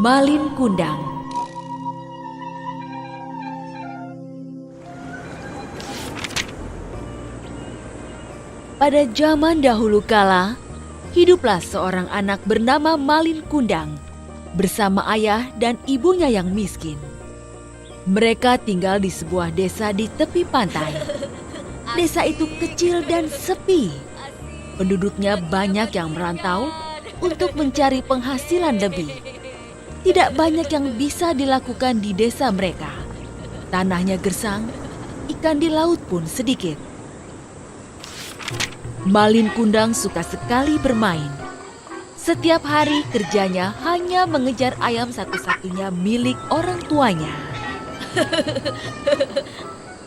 Malin Kundang. Pada zaman dahulu kala, hiduplah seorang anak bernama Malin Kundang bersama ayah dan ibunya yang miskin. Mereka tinggal di sebuah desa di tepi pantai. Desa itu kecil dan sepi. Penduduknya banyak yang merantau untuk mencari penghasilan lebih. Tidak banyak yang bisa dilakukan di desa mereka. Tanahnya gersang, ikan di laut pun sedikit. Malin Kundang suka sekali bermain. Setiap hari kerjanya hanya mengejar ayam satu-satunya milik orang tuanya.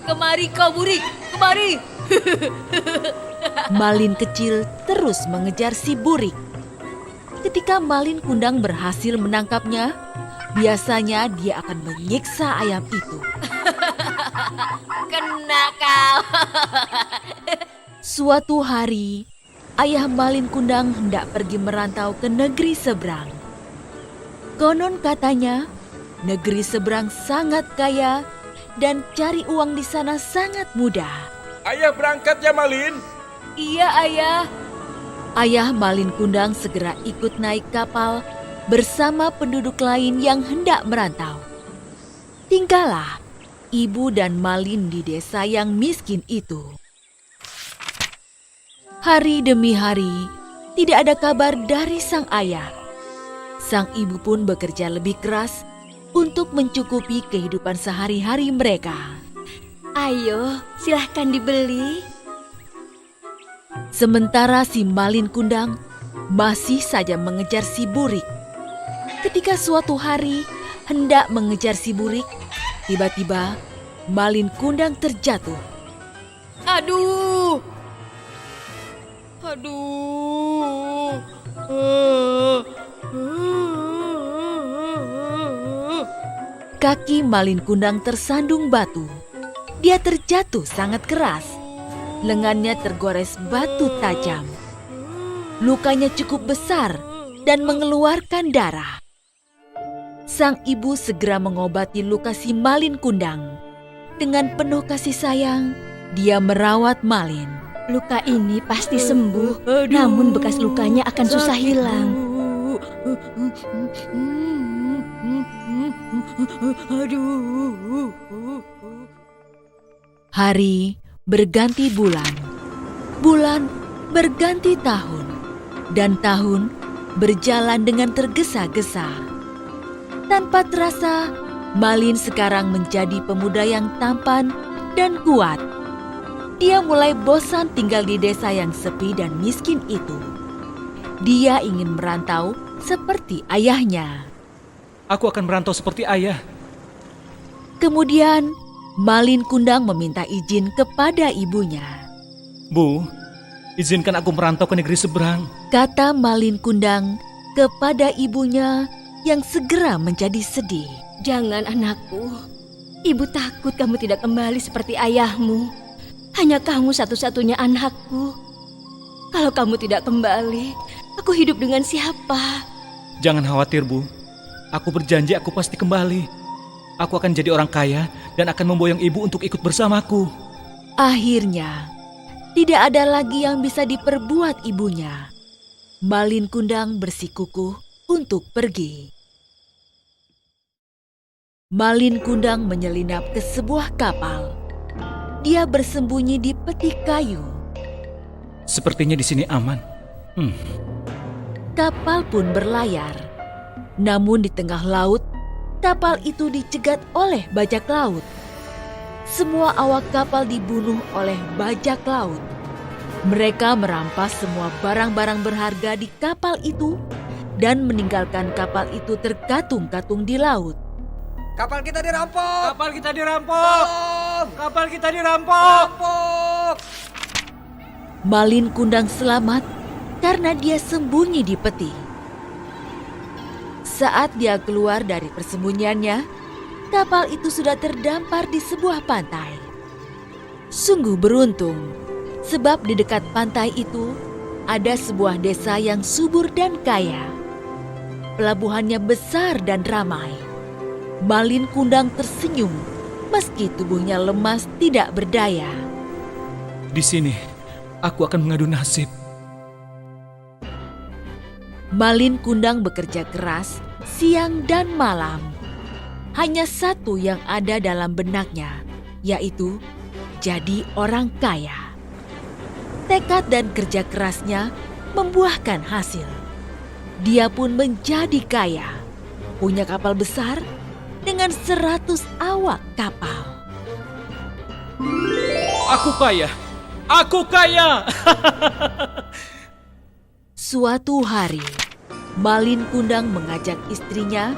Kemari kau burik, kemari. Malin kecil terus mengejar si burik. Ketika Malin Kundang berhasil menangkapnya, biasanya dia akan menyiksa ayam itu. Kena kau. Suatu hari, ayah Malin Kundang hendak pergi merantau ke negeri seberang. Konon katanya, negeri seberang sangat kaya dan cari uang di sana sangat mudah. Ayah berangkat ya, Malin? Iya, ayah. Ayah Malin Kundang segera ikut naik kapal bersama penduduk lain yang hendak merantau. Tinggallah ibu dan Malin di desa yang miskin itu. Hari demi hari, tidak ada kabar dari sang ayah. Sang ibu pun bekerja lebih keras untuk mencukupi kehidupan sehari-hari mereka. Ayo, silahkan dibeli. Sementara si Malin Kundang masih saja mengejar si burik. Ketika suatu hari hendak mengejar si burik, tiba-tiba Malin Kundang terjatuh. Aduh! Aduh! Kaki Malin Kundang tersandung batu. Dia terjatuh sangat keras. Lengannya tergores batu tajam. Lukanya cukup besar dan mengeluarkan darah. Sang ibu segera mengobati luka si Malin Kundang. Dengan penuh kasih sayang, dia merawat Malin. Luka ini pasti sembuh, namun bekas lukanya akan susah hilang. Hari berganti bulan, bulan berganti tahun, dan tahun berjalan dengan tergesa-gesa. Tanpa terasa, Malin sekarang menjadi pemuda yang tampan dan kuat. Dia mulai bosan tinggal di desa yang sepi dan miskin itu. Dia ingin merantau seperti ayahnya. Aku akan merantau seperti ayah. Kemudian, Malin Kundang meminta izin kepada ibunya. Bu, izinkan aku merantau ke negeri seberang. Kata Malin Kundang kepada ibunya yang segera menjadi sedih. Jangan anakku, ibu takut kamu tidak kembali seperti ayahmu. Hanya kamu satu-satunya anakku. Kalau kamu tidak kembali, aku hidup dengan siapa? Jangan khawatir, Bu. Aku berjanji aku pasti kembali. Aku akan jadi orang kaya dan akan memboyong ibu untuk ikut bersamaku. Akhirnya, tidak ada lagi yang bisa diperbuat ibunya. Malin Kundang bersikukuh untuk pergi. Malin Kundang menyelinap ke sebuah kapal. Dia bersembunyi di peti kayu. Sepertinya di sini aman. Kapal pun berlayar. Namun di tengah laut, kapal itu dicegat oleh bajak laut. Semua awak kapal dibunuh oleh bajak laut. Mereka merampas semua barang-barang berharga di kapal itu dan meninggalkan kapal itu terkatung-katung di laut. Kapal kita dirampok! Kapal kita dirampok! Tolong! Kapal kita dirampok! Rampok! Malin Kundang selamat karena dia sembunyi di peti. Saat dia keluar dari persembunyiannya, kapal itu sudah terdampar di sebuah pantai. Sungguh beruntung, sebab di dekat pantai itu ada sebuah desa yang subur dan kaya. pelabuhannya besar dan ramai. Malin Kundang tersenyum meski tubuhnya lemas tidak berdaya. Di sini, aku akan mengadu nasib. Malin Kundang bekerja keras siang dan malam. Hanya satu yang ada dalam benaknya, yaitu jadi orang kaya. Tekad dan kerja kerasnya membuahkan hasil. Dia pun menjadi kaya, punya kapal besar dengan 100 awak kapal. Aku kaya! Aku kaya! Suatu hari, Malin Kundang mengajak istrinya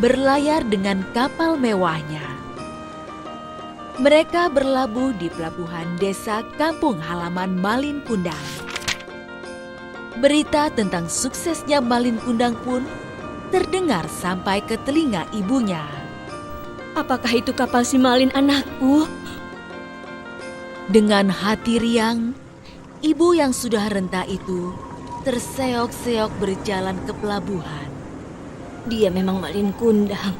berlayar dengan kapal mewahnya. Mereka berlabuh di pelabuhan desa kampung halaman Malin Kundang. Berita tentang suksesnya Malin Kundang pun terdengar sampai ke telinga ibunya. Apakah itu kapal si Malin anakku? Dengan hati riang, ibu yang sudah renta itu terseok-seok berjalan ke pelabuhan. Dia memang Malin Kundang,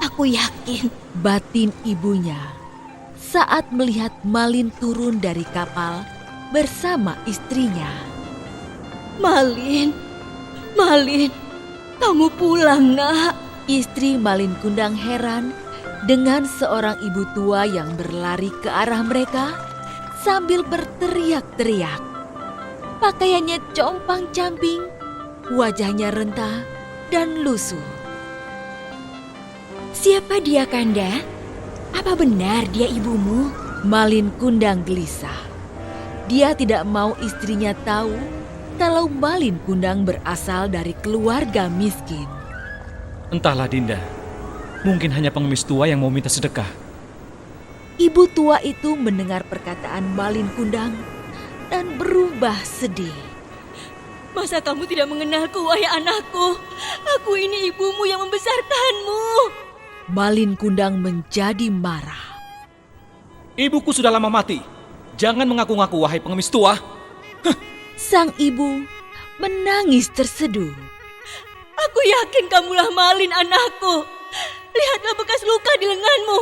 aku yakin. Batin ibunya saat melihat Malin turun dari kapal bersama istrinya. Malin, kamu pulang nak. Istri Malin Kundang heran dengan seorang ibu tua yang berlari ke arah mereka sambil berteriak-teriak. Pakaiannya compang-camping, wajahnya renta dan lusuh. Siapa dia, Kanda? Apa benar dia ibumu? Malin Kundang gelisah. Dia tidak mau istrinya tahu kalau Malin Kundang berasal dari keluarga miskin. Entahlah Dinda, mungkin hanya pengemis tua yang mau minta sedekah. Ibu tua itu mendengar perkataan Malin Kundang dan berubah sedih. Masa kamu tidak mengenalku, wahai anakku? Aku ini ibumu yang membesarkanmu. Malin Kundang menjadi marah. Ibuku sudah lama mati. Jangan mengaku-ngaku wahai pengemis tua. Sang ibu menangis terseduh. Aku yakin kamulah Malin anakku. Lihatlah bekas luka di lenganmu.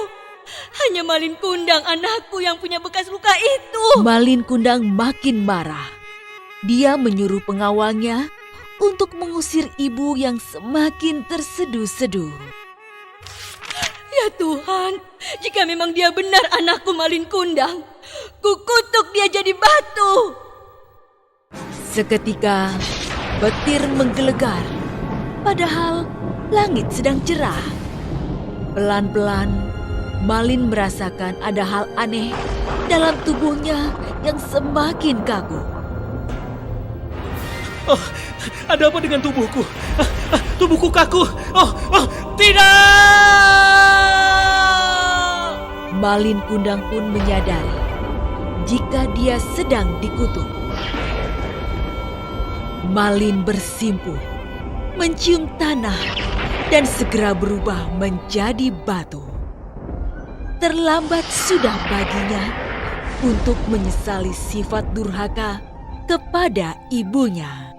Hanya Malin Kundang anakku yang punya bekas luka itu. Malin Kundang makin marah. Dia menyuruh pengawalnya untuk mengusir ibu yang semakin terseduh-seduh. Ya Tuhan, jika memang dia benar anakku Malin Kundang, kukutuk dia jadi batu. Seketika petir menggelegar, padahal langit sedang cerah. Pelan-pelan Malin merasakan ada hal aneh dalam tubuhnya yang semakin kaku. Oh, ada apa dengan tubuhku? Tubuhku kaku. Tidak! Malin Kundang pun menyadari jika dia sedang dikutuk. Malin bersimpuh, mencium tanah dan segera berubah menjadi batu. Terlambat sudah baginya untuk menyesali sifat durhaka kepada ibunya.